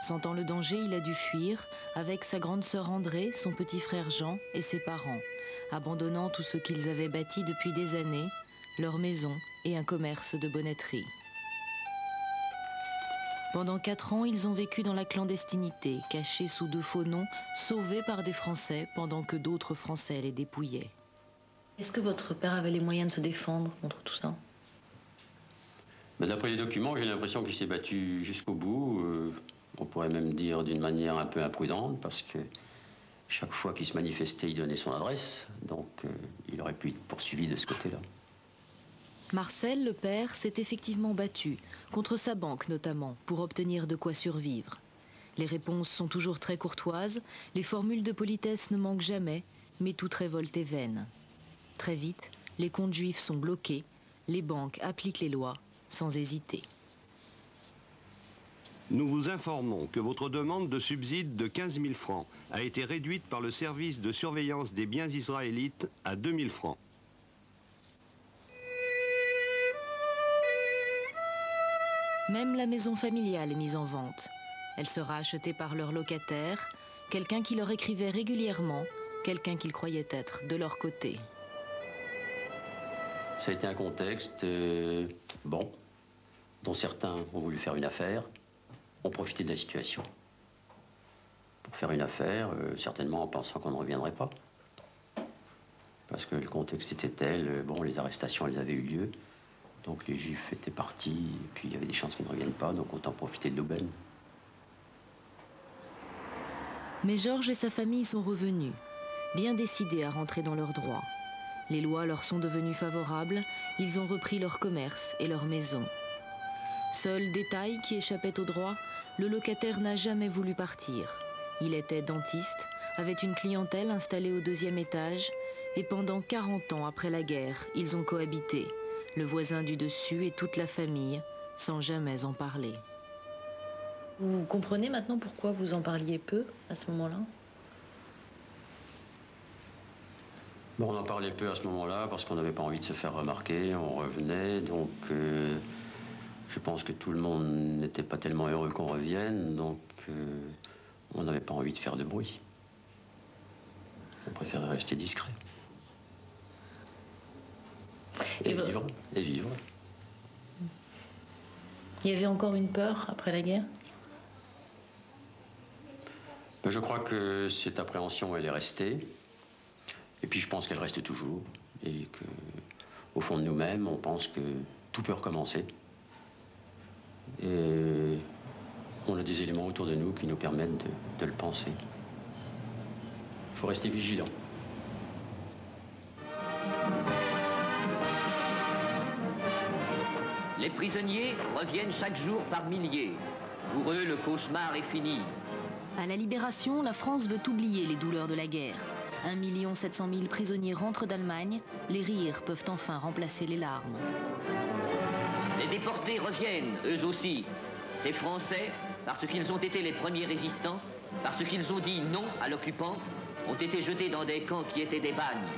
Sentant le danger, il a dû fuir avec sa grande sœur Andrée, son petit frère Jean et ses parents, abandonnant tout ce qu'ils avaient bâti depuis des années, leur maison et un commerce de bonnetterie. Pendant 4 ans, ils ont vécu dans la clandestinité, cachés sous de faux noms, sauvés par des Français pendant que d'autres Français les dépouillaient. Est-ce que votre père avait les moyens de se défendre contre tout ça? D'après les documents, j'ai l'impression qu'il s'est battu jusqu'au bout. On pourrait même dire d'une manière un peu imprudente, parce que chaque fois qu'il se manifestait, il donnait son adresse. Donc il aurait pu être poursuivi de ce côté-là. Marcel, le père, s'est effectivement battu, contre sa banque notamment, pour obtenir de quoi survivre. Les réponses sont toujours très courtoises, les formules de politesse ne manquent jamais, mais toute révolte est vaine. Très vite, les comptes juifs sont bloqués, les banques appliquent les lois sans hésiter. Nous vous informons que votre demande de subside de 15 000 francs a été réduite par le service de surveillance des biens israélites à 2 000 francs. Même la maison familiale est mise en vente. Elle sera achetée par leur locataire, quelqu'un qui leur écrivait régulièrement, quelqu'un qu'ils croyaient être de leur côté. Ça a été un contexte, bon, dont certains ont voulu faire une affaire, ont profité de la situation. Pour faire une affaire, certainement en pensant qu'on ne reviendrait pas. Parce que le contexte était tel, bon, les arrestations, elles avaient eu lieu. Donc les Juifs étaient partis, et puis il y avait des chances qu'ils ne reviennent pas, donc autant profiter de l'aubaine. Mais Georges et sa famille sont revenus, bien décidés à rentrer dans leurs droits. Les lois leur sont devenues favorables, ils ont repris leur commerce et leur maison. Seul détail qui échappait au droit, le locataire n'a jamais voulu partir. Il était dentiste, avait une clientèle installée au 2e étage, et pendant 40 ans après la guerre, ils ont cohabité, le voisin du dessus et toute la famille, sans jamais en parler. Vous comprenez maintenant pourquoi vous en parliez peu à ce moment-là? Bon, on en parlait peu à ce moment-là parce qu'on n'avait pas envie de se faire remarquer, on revenait, donc je pense que tout le monde n'était pas tellement heureux qu'on revienne, donc on n'avait pas envie de faire de bruit. On préférait rester discret. Et vivre, et vivre. Il y avait encore une peur après la guerre? Je crois que cette appréhension, elle est restée. Et puis je pense qu'elle reste toujours. Et qu'au fond de nous-mêmes, on pense que tout peut recommencer. Et on a des éléments autour de nous qui nous permettent de le penser. Il faut rester vigilant. Les prisonniers reviennent chaque jour par milliers. Pour eux, le cauchemar est fini. À la Libération, la France veut oublier les douleurs de la guerre. 1 700 000 prisonniers rentrent d'Allemagne. Les rires peuvent enfin remplacer les larmes. Les déportés reviennent, eux aussi. Ces Français, parce qu'ils ont été les premiers résistants, parce qu'ils ont dit non à l'occupant, ont été jetés dans des camps qui étaient des bagnes,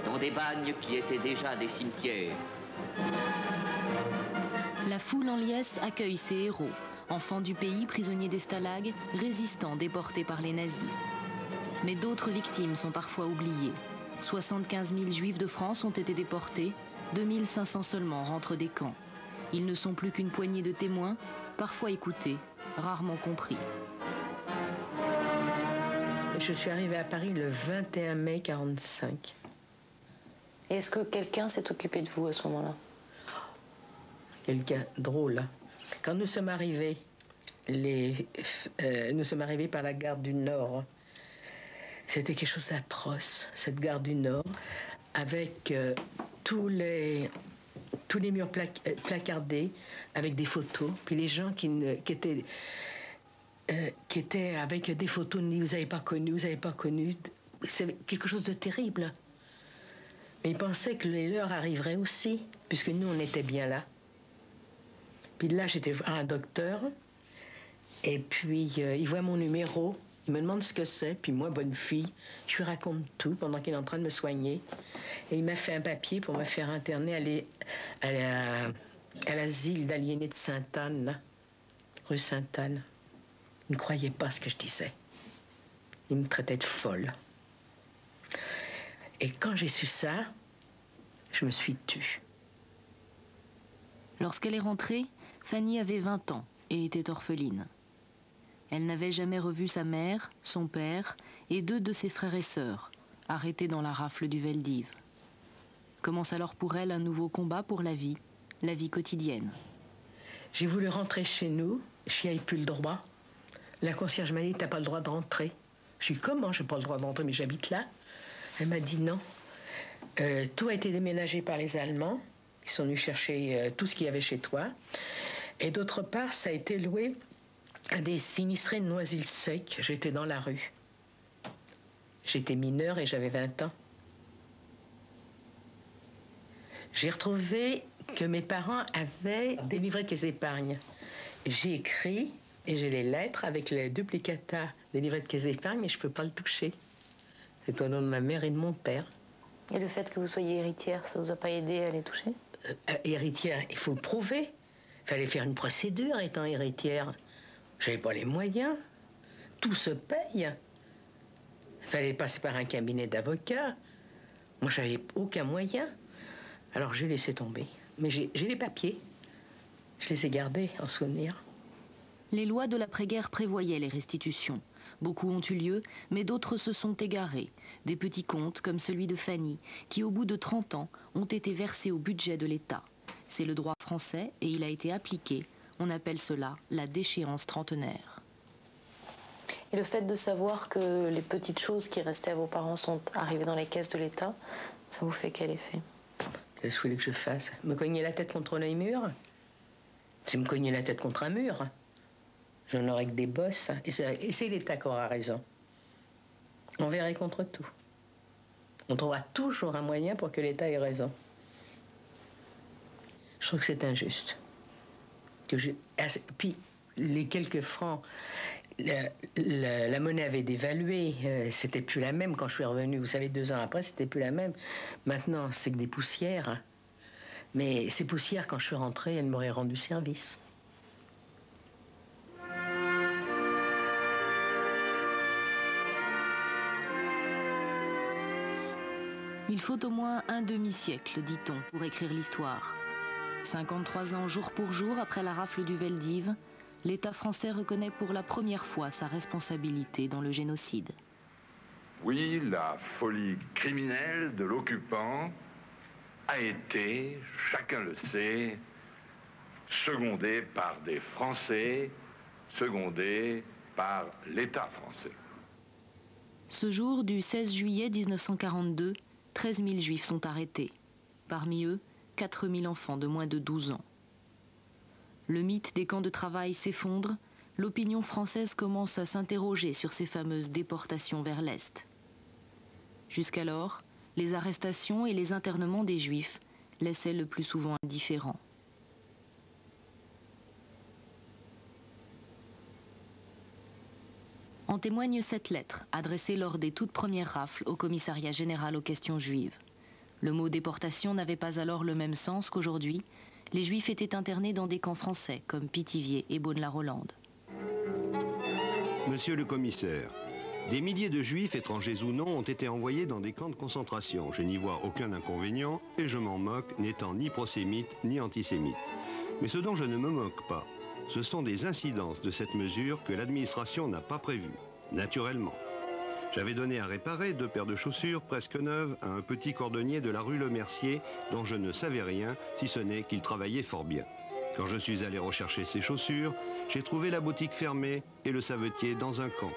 dans des bagnes qui étaient déjà des cimetières. La foule en liesse accueille ces héros, enfants du pays, prisonniers des stalags, résistants déportés par les nazis. Mais d'autres victimes sont parfois oubliées. 75 000 juifs de France ont été déportés, 2 500 seulement rentrent des camps. Ils ne sont plus qu'une poignée de témoins, parfois écoutés, rarement compris. Je suis arrivée à Paris le 21 mai 1945. Est-ce que quelqu'un s'est occupé de vous à ce moment-là? Quelqu'un drôle. Quand nous sommes arrivés, nous sommes arrivés par la gare du Nord. C'était quelque chose d'atroce, cette gare du Nord, avec tous les murs placardés avec des photos, puis les gens qui étaient avec des photos, vous n'avez pas connu, vous n'avez pas connu. C'est quelque chose de terrible. Mais ils pensaient que les leurs arriveraient aussi, puisque nous, on était bien là. Puis là, j'étais voir un docteur, et puis il voit mon numéro, il me demande ce que c'est, puis moi, bonne fille, je lui raconte tout pendant qu'il est en train de me soigner. Et il m'a fait un papier pour me faire interner à l'asile d'aliénés de Sainte-Anne, rue Sainte-Anne. Ils ne croyaient pas ce que je disais. Ils me traitaient de folle. Et quand j'ai su ça, je me suis tue. Lorsqu'elle est rentrée, Fanny avait 20 ans et était orpheline. Elle n'avait jamais revu sa mère, son père et 2 de ses frères et sœurs, arrêtés dans la rafle du Veldiv. Commence alors pour elle un nouveau combat pour la vie quotidienne. J'ai voulu rentrer chez nous, je n'y avais plus le droit. La concierge m'a dit, t'as pas le droit de rentrer. Je suis comment, j'ai pas le droit de rentrer, mais j'habite là. Elle m'a dit non. Tout a été déménagé par les Allemands, qui sont venus chercher tout ce qu'il y avait chez toi. Et d'autre part, ça a été loué à des sinistrés de Noisy-le-Sec. J'étais dans la rue. J'étais mineure et j'avais 20 ans. J'ai retrouvé que mes parents avaient des livrets de caisse d'épargne. J'ai écrit et j'ai les lettres avec les duplicata des livrets de caisse d'épargne, mais je ne peux pas le toucher. C'est au nom de ma mère et de mon père. Et le fait que vous soyez héritière, ça vous a pas aidé à les toucher? Héritière, il faut le prouver. Il fallait faire une procédure étant héritière. J'avais pas les moyens. Tout se paye. Il fallait passer par un cabinet d'avocats. Moi, j'avais aucun moyen. Alors, j'ai laissé tomber. Mais j'ai les papiers. Je les ai gardés en souvenir. Les lois de l'après-guerre prévoyaient les restitutions. Beaucoup ont eu lieu, mais d'autres se sont égarés. Des petits comptes, comme celui de Fanny, qui au bout de 30 ans ont été versés au budget de l'État. C'est le droit français et il a été appliqué. On appelle cela la déchéance trentenaire. Et le fait de savoir que les petites choses qui restaient à vos parents sont arrivées dans les caisses de l'État, ça vous fait quel effet? Qu'est-ce que vous voulez que je fasse? Me cogner la tête contre un mur? C'est me cogner la tête contre un mur. Je n'aurai que des bosses. Et c'est l'État qui aura raison. On verrait contre tout. On trouvera toujours un moyen pour que l'État ait raison. Je trouve que c'est injuste. Puis, les quelques francs, la monnaie avait dévalué. C'était plus la même quand je suis revenue. Vous savez, 2 ans après, c'était plus la même. Maintenant, c'est que des poussières. Mais ces poussières, quand je suis rentrée, elles m'auraient rendu service. Il faut au moins un demi-siècle, dit-on, pour écrire l'histoire. 53 ans jour pour jour après la rafle du Veldiv, l'État français reconnaît pour la première fois sa responsabilité dans le génocide. Oui, la folie criminelle de l'occupant a été, chacun le sait, secondée par des Français, secondée par l'État français. Ce jour du 16 juillet 1942, 13 000 Juifs sont arrêtés. Parmi eux, 4 000 enfants de moins de 12 ans. Le mythe des camps de travail s'effondre, l'opinion française commence à s'interroger sur ces fameuses déportations vers l'Est. Jusqu'alors, les arrestations et les internements des Juifs laissaient le plus souvent indifférents. En témoigne cette lettre, adressée lors des toutes premières rafles au commissariat général aux questions juives. Le mot déportation n'avait pas alors le même sens qu'aujourd'hui. Les Juifs étaient internés dans des camps français, comme Pithiviers et Beaune-la-Rolande. Monsieur le commissaire, des milliers de Juifs, étrangers ou non, ont été envoyés dans des camps de concentration. Je n'y vois aucun inconvénient et je m'en moque, n'étant ni prosémite ni antisémite. Mais ce dont je ne me moque pas, ce sont des incidences de cette mesure que l'administration n'a pas prévues, naturellement. J'avais donné à réparer 2 paires de chaussures presque neuves à un petit cordonnier de la rue Le Mercier dont je ne savais rien, si ce n'est qu'il travaillait fort bien. Quand je suis allé rechercher ces chaussures, j'ai trouvé la boutique fermée et le savetier dans un camp.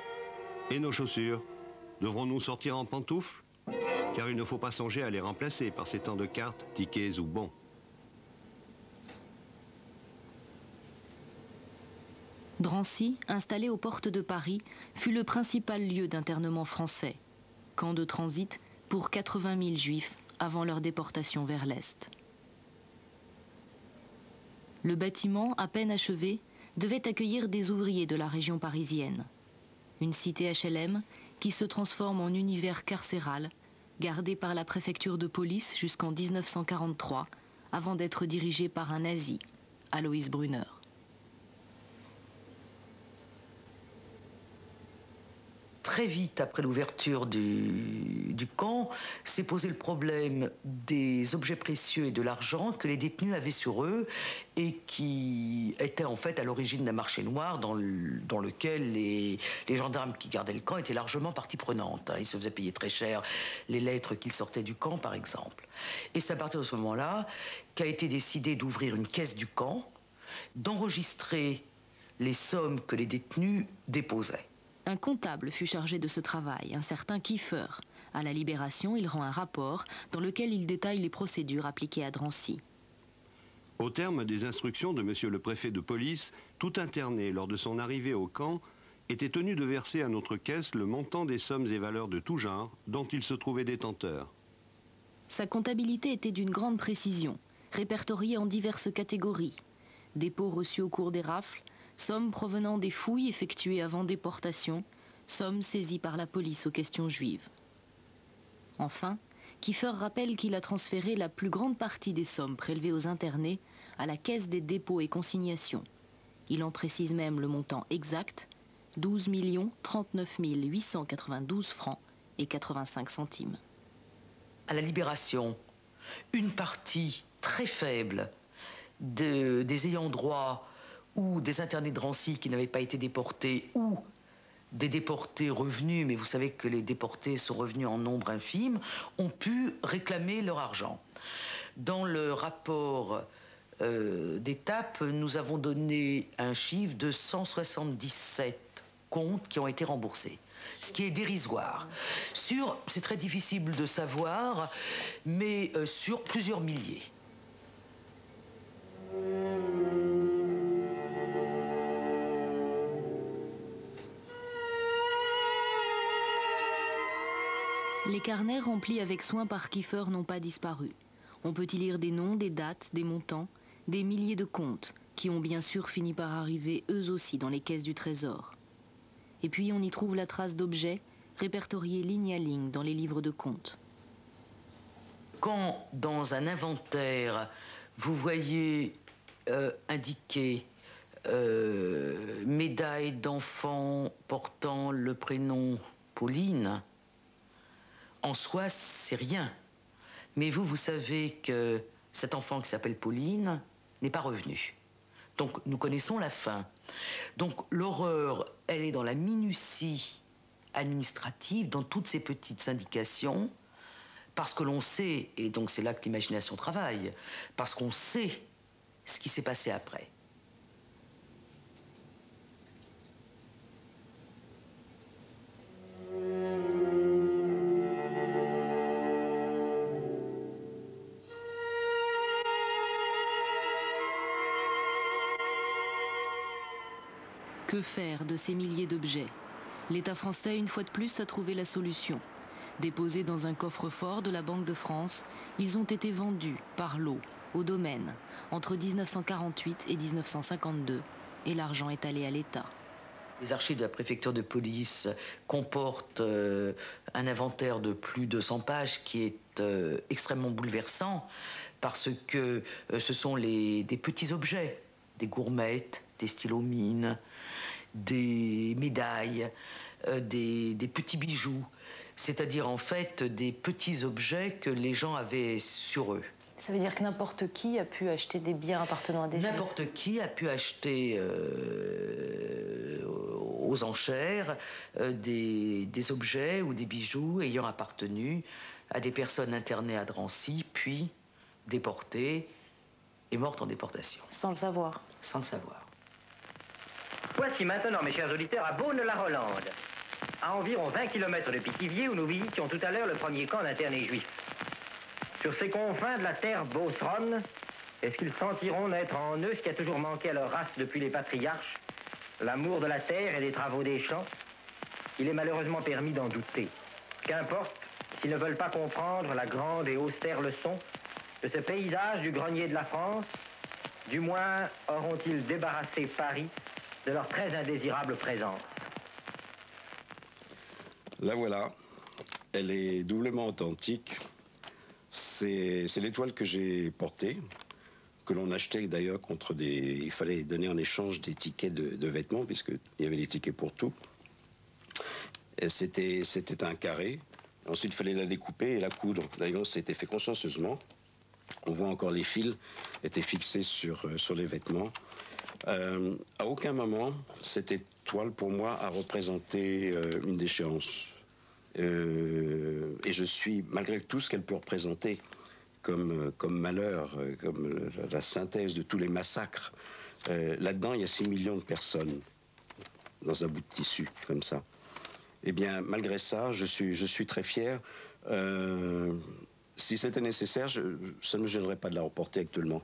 Et nos chaussures? Devrons-nous sortir en pantoufles? Car il ne faut pas songer à les remplacer par ces temps de cartes, tickets ou bons. Drancy, installé aux portes de Paris, fut le principal lieu d'internement français. Camp de transit pour 80 000 Juifs avant leur déportation vers l'Est. Le bâtiment, à peine achevé, devait accueillir des ouvriers de la région parisienne. Une cité HLM qui se transforme en univers carcéral, gardé par la préfecture de police jusqu'en 1943, avant d'être dirigée par un nazi, Alois Brunner. très vite après l'ouverture du camp, s'est posé le problème des objets précieux et de l'argent que les détenus avaient sur eux et qui étaient en fait à l'origine d'un marché noir dans lequel les gendarmes qui gardaient le camp étaient largement partie prenante. Ils se faisaient payer très cher les lettres qu'ils sortaient du camp, par exemple. Et c'est à partir de ce moment-là qu'a été décidé d'ouvrir une caisse du camp, d'enregistrer les sommes que les détenus déposaient. Un comptable fut chargé de ce travail, un certain Kiefer. À la Libération, il rend un rapport dans lequel il détaille les procédures appliquées à Drancy. Au terme des instructions de monsieur le préfet de police, tout interné lors de son arrivée au camp était tenu de verser à notre caisse le montant des sommes et valeurs de tout genre dont il se trouvait détenteur. Sa comptabilité était d'une grande précision, répertoriée en diverses catégories. Dépôts reçus au cours des rafles, sommes provenant des fouilles effectuées avant déportation, sommes saisies par la police aux questions juives. Enfin, Kiefer rappelle qu'il a transféré la plus grande partie des sommes prélevées aux internés à la caisse des dépôts et consignations. Il en précise même le montant exact, 12 039 892 francs et 85 centimes. À la Libération, une partie très faible des ayants droit ou des internés de Drancy qui n'avaient pas été déportés, ou des déportés revenus, mais vous savez que les déportés sont revenus en nombre infime, ont pu réclamer leur argent. Dans le rapport d'étape, nous avons donné un chiffre de 177 comptes qui ont été remboursés, ce qui est dérisoire. C'est très difficile de savoir, mais sur plusieurs milliers. Les carnets remplis avec soin par Kiefer n'ont pas disparu. On peut y lire des noms, des dates, des montants, des milliers de comptes qui ont bien sûr fini par arriver eux aussi dans les caisses du trésor. Et puis on y trouve la trace d'objets répertoriés ligne à ligne dans les livres de comptes. Quand dans un inventaire, vous voyez indiqué médaille d'enfant portant le prénom Pauline, en soi, c'est rien. Mais vous savez que cet enfant qui s'appelle Pauline n'est pas revenu. Donc, nous connaissons la fin. Donc, l'horreur, elle est dans la minutie administrative, dans toutes ces petites indications, parce que l'on sait, et donc c'est là que l'imagination travaille, parce qu'on sait ce qui s'est passé après. Que faire de ces milliers d'objets? L'État français, une fois de plus, a trouvé la solution. Déposés dans un coffre-fort de la Banque de France, ils ont été vendus par lot au domaine entre 1948 et 1952, et l'argent est allé à l'État. Les archives de la préfecture de police comportent un inventaire de plus de 100 pages qui est extrêmement bouleversant parce que ce sont des petits objets, des gourmettes, des stylomines, des médailles, des petits bijoux, c'est-à-dire en fait des petits objets que les gens avaient sur eux. Ça veut dire que n'importe qui a pu acheter des biens appartenant à des Juifs? N'importe qui a pu acheter aux enchères des objets ou des bijoux ayant appartenu à des personnes internées à Drancy, puis déportées et mortes en déportation. Sans le savoir. Sans le savoir. Voici maintenant, mes chers auditeurs, à Beaune-la-Rolande, à environ 20 km de Pithiviers, où nous visitions tout à l'heure le premier camp d'internés juifs. Sur ces confins de la terre beauceronne, est-ce qu'ils sentiront naître en eux ce qui a toujours manqué à leur race depuis les patriarches, l'amour de la terre et des travaux des champs? Il est malheureusement permis d'en douter. Qu'importe, s'ils ne veulent pas comprendre la grande et austère leçon de ce paysage du grenier de la France, du moins auront-ils débarrassé Paris de leur très indésirable présence. La voilà, elle est doublement authentique. C'est l'étoile que j'ai portée, que l'on achetait d'ailleurs contre des... Il fallait donner en échange des tickets de vêtements, puisqu'il y avait des tickets pour tout. C'était un carré. Ensuite, il fallait la découper et la coudre. D'ailleurs, c'était fait consciencieusement. On voit encore les fils étaient fixés sur les vêtements. À aucun moment, cette étoile, pour moi, a représenté une déchéance. Et je suis, malgré tout ce qu'elle peut représenter comme malheur, comme la synthèse de tous les massacres, là-dedans, il y a 6 millions de personnes dans un bout de tissu, comme ça. Eh bien, malgré ça, je suis très fier. Si c'était nécessaire, ça ne me gênerait pas de la reporter actuellement.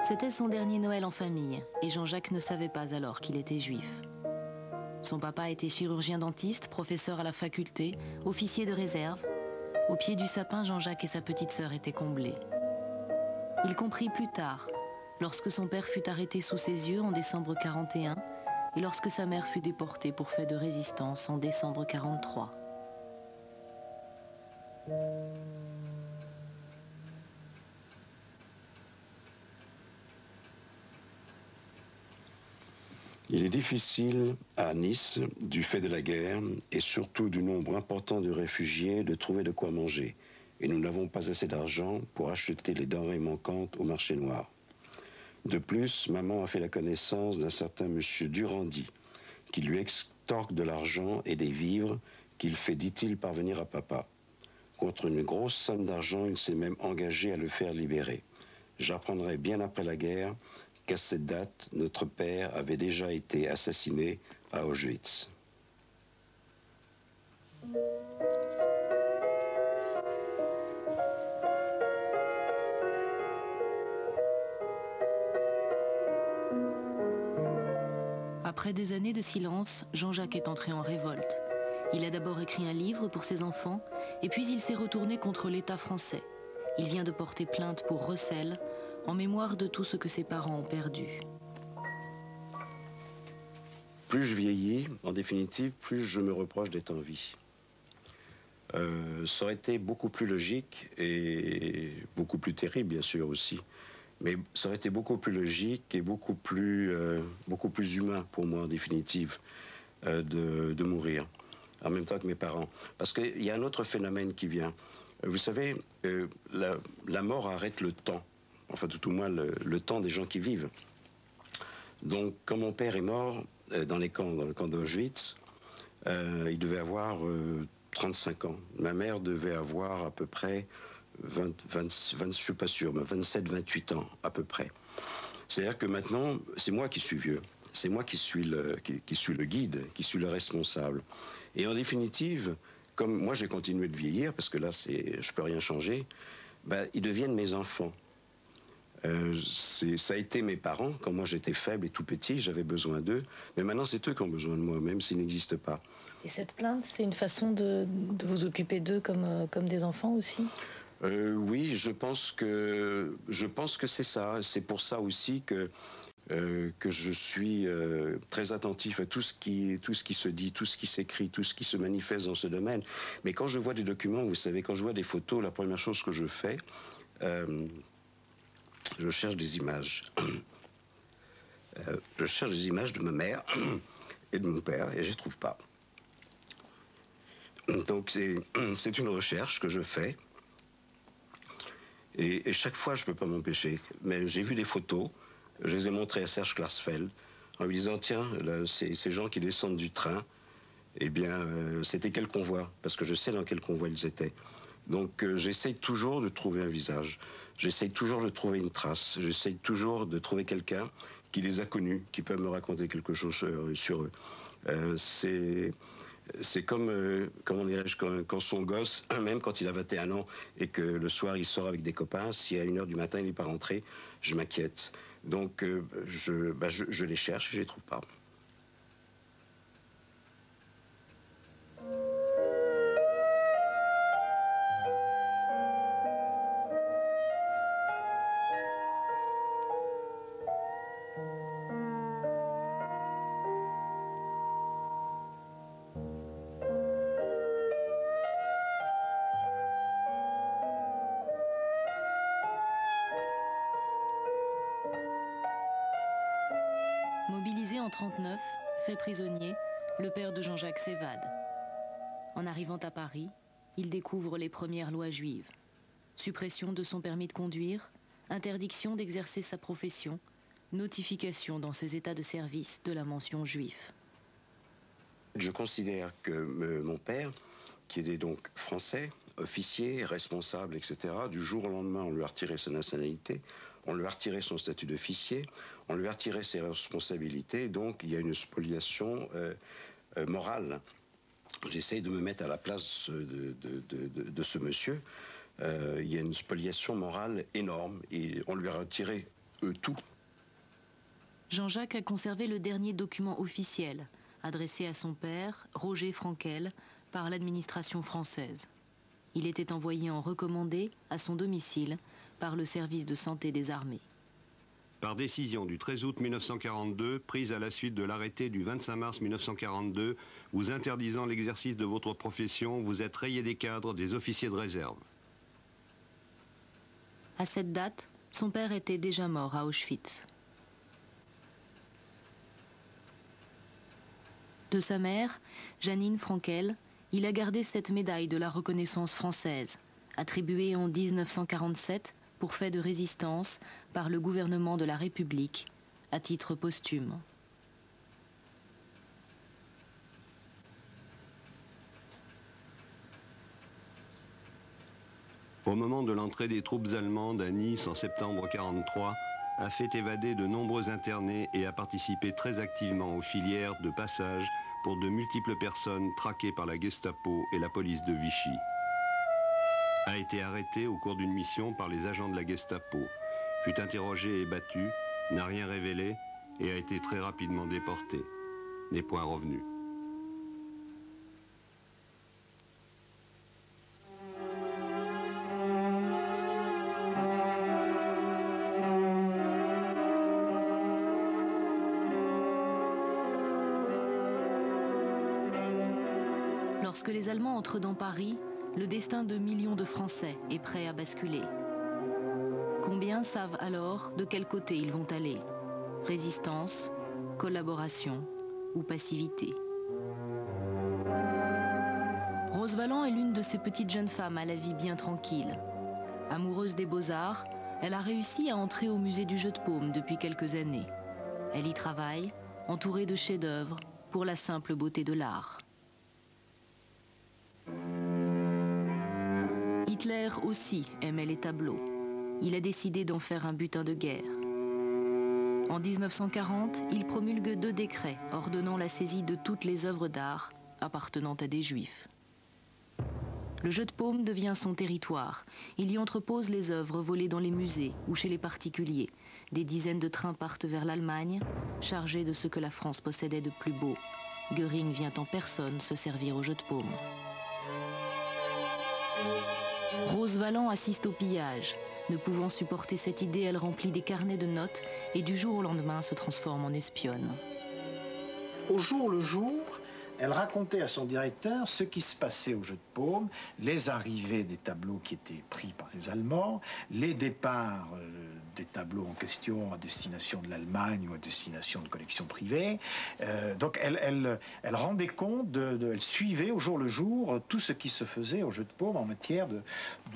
C'était son dernier Noël en famille, et Jean-Jacques ne savait pas alors qu'il était juif. Son papa était chirurgien dentiste, professeur à la faculté, officier de réserve. Au pied du sapin, Jean-Jacques et sa petite sœur étaient comblés. Il comprit plus tard, lorsque son père fut arrêté sous ses yeux en décembre 41 et lorsque sa mère fut déportée pour fait de résistance en décembre 43. Il est difficile à Nice, du fait de la guerre et surtout du nombre important de réfugiés, de trouver de quoi manger. Et nous n'avons pas assez d'argent pour acheter les denrées manquantes au marché noir. De plus, maman a fait la connaissance d'un certain monsieur Durandi, qui lui extorque de l'argent et des vivres qu'il fait, dit-il, parvenir à papa. Contre une grosse somme d'argent, il s'est même engagé à le faire libérer. J'apprendrai bien après la guerre qu'à cette date, notre père avait déjà été assassiné à Auschwitz. Après des années de silence, Jean-Jacques est entré en révolte. Il a d'abord écrit un livre pour ses enfants, et puis il s'est retourné contre l'État français. Il vient de porter plainte pour recel, en mémoire de tout ce que ses parents ont perdu. Plus je vieillis, en définitive, plus je me reproche d'être en vie. Ça aurait été beaucoup plus logique et beaucoup plus terrible, bien sûr, aussi. Mais ça aurait été beaucoup plus logique et beaucoup plus humain pour moi, en définitive, de mourir, en même temps que mes parents. Parce qu'il y a un autre phénomène qui vient. Vous savez, la mort arrête le temps, enfin tout au moins le temps des gens qui vivent. Donc, quand mon père est mort dans le camp d'Auschwitz, il devait avoir 35 ans. Ma mère devait avoir à peu près 20, je ne suis pas sûr, mais 27, 28 ans à peu près. C'est-à-dire que maintenant, c'est moi qui suis vieux. C'est moi qui suis le guide, qui suis le responsable. Et en définitive, comme moi j'ai continué de vieillir, parce que là, je ne peux rien changer, ben, ils deviennent mes enfants. Ça a été mes parents. Quand moi j'étais faible et tout petit, j'avais besoin d'eux. Mais maintenant, c'est eux qui ont besoin de moi, même s'ils n'existent pas. Et cette plainte, c'est une façon de vous occuper d'eux comme des enfants aussi ? Oui, je pense que c'est ça. C'est pour ça aussi que je suis très attentif à tout ce qui se dit, tout ce qui s'écrit, tout ce qui se manifeste dans ce domaine. Mais quand je vois des documents, vous savez, quand je vois des photos, la première chose que je fais, je cherche des images. Je cherche des images de ma mère et de mon père, et je ne les trouve pas. Donc c'est une recherche que je fais. Et chaque fois, je ne peux pas m'empêcher. Mais j'ai vu des photos, je les ai montrées à Serge Klarsfeld, en lui disant, tiens, là, ces gens qui descendent du train, eh bien, c'était quel convoi? Parce que je sais dans quel convoi ils étaient. Donc, j'essaye toujours de trouver un visage. J'essaye toujours de trouver une trace. J'essaye toujours de trouver quelqu'un qui les a connus, qui peut me raconter quelque chose sur eux. C'est comme, comment dirais-je, quand son gosse, même quand il a 21 ans et que le soir il sort avec des copains, si à 1h du matin il n'est pas rentré, je m'inquiète. Donc je les cherche et je ne les trouve pas. en 1939, fait prisonnier, le père de Jean-Jacques s'évade. En arrivant à Paris, il découvre les premières lois juives. Suppression de son permis de conduire, interdiction d'exercer sa profession, notification dans ses états de service de la mention juif. Je considère que mon père, qui était donc français, officier, responsable, etc., du jour au lendemain, on lui a retiré sa nationalité, on lui a retiré son statut d'officier, on lui a retiré ses responsabilités, donc il y a une spoliation morale. J'essaie de me mettre à la place de ce monsieur. Il y a une spoliation morale énorme et on lui a retiré tout. Jean-Jacques a conservé le dernier document officiel, adressé à son père, Roger Frankel, par l'administration française. Il était envoyé en recommandé à son domicile par le service de santé des armées. Par décision du 13 août 1942, prise à la suite de l'arrêté du 25 mars 1942, vous interdisant l'exercice de votre profession, vous êtes rayé des cadres des officiers de réserve. À cette date, son père était déjà mort à Auschwitz. De sa mère, Janine Frankel, il a gardé cette médaille de la reconnaissance française, attribuée en 1947 pour fait de résistance par le gouvernement de la République, à titre posthume. Au moment de l'entrée des troupes allemandes à Nice en septembre 1943, a fait évader de nombreux internés et a participé très activement aux filières de passage pour de multiples personnes traquées par la Gestapo et la police de Vichy. A été arrêté au cours d'une mission par les agents de la Gestapo, fut interrogé et battu, n'a rien révélé et a été très rapidement déporté. N'est point revenu. Lorsque les Allemands entrent dans Paris, le destin de millions de Français est prêt à basculer. Combien savent alors de quel côté ils vont aller? Résistance, collaboration ou passivité? Rose Valland est l'une de ces petites jeunes femmes à la vie bien tranquille. Amoureuse des beaux-arts, elle a réussi à entrer au musée du jeu de paume depuis quelques années. Elle y travaille, entourée de chefs-d'œuvre, pour la simple beauté de l'art. Hitler aussi aimait les tableaux. Il a décidé d'en faire un butin de guerre. En 1940, il promulgue 2 décrets ordonnant la saisie de toutes les œuvres d'art appartenant à des juifs. Le jeu de paume devient son territoire. Il y entrepose les œuvres volées dans les musées ou chez les particuliers. Des dizaines de trains partent vers l'Allemagne, chargés de ce que la France possédait de plus beau. Göring vient en personne se servir au jeu de paume. Rose Valland assiste au pillage. Ne pouvant supporter cette idée, elle remplit des carnets de notes et du jour au lendemain se transforme en espionne. Au jour le jour, elle racontait à son directeur ce qui se passait au jeu de paume, les arrivées des tableaux qui étaient pris par les Allemands, les départs des tableaux en question à destination de l'Allemagne ou à destination de collections privées. Donc elle rendait compte, elle suivait au jour le jour tout ce qui se faisait au jeu de paume en matière de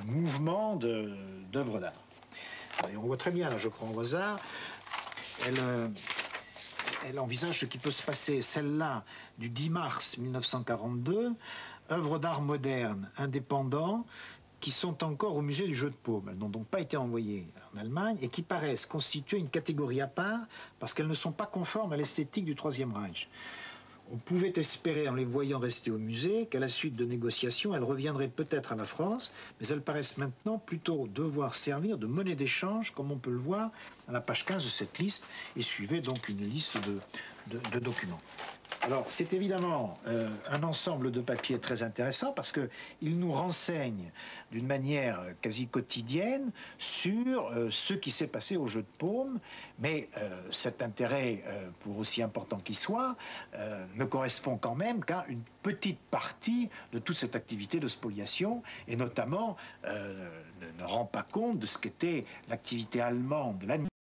mouvement d'œuvres d'art. Et on voit très bien, là, je prends au hasard, elle envisage ce qui peut se passer. Celle-là, du 10 mars 1942, œuvres d'art modernes, indépendants, qui sont encore au musée du jeu de paume. Elles n'ont donc pas été envoyées en Allemagne et qui paraissent constituer une catégorie à part parce qu'elles ne sont pas conformes à l'esthétique du Troisième Reich. On pouvait espérer, en les voyant rester au musée, qu'à la suite de négociations, elles reviendraient peut-être à la France, mais elles paraissent maintenant plutôt devoir servir de monnaie d'échange, comme on peut le voir à la page 15 de cette liste, et suivait donc une liste de documents. Alors, c'est évidemment un ensemble de papiers très intéressant parce qu'il nous renseigne d'une manière quasi quotidienne sur ce qui s'est passé au jeu de paume, mais cet intérêt, pour aussi important qu'il soit, ne correspond quand même qu'à une petite partie de toute cette activité de spoliation, et notamment ne rend pas compte de ce qu'était l'activité allemande de l'année.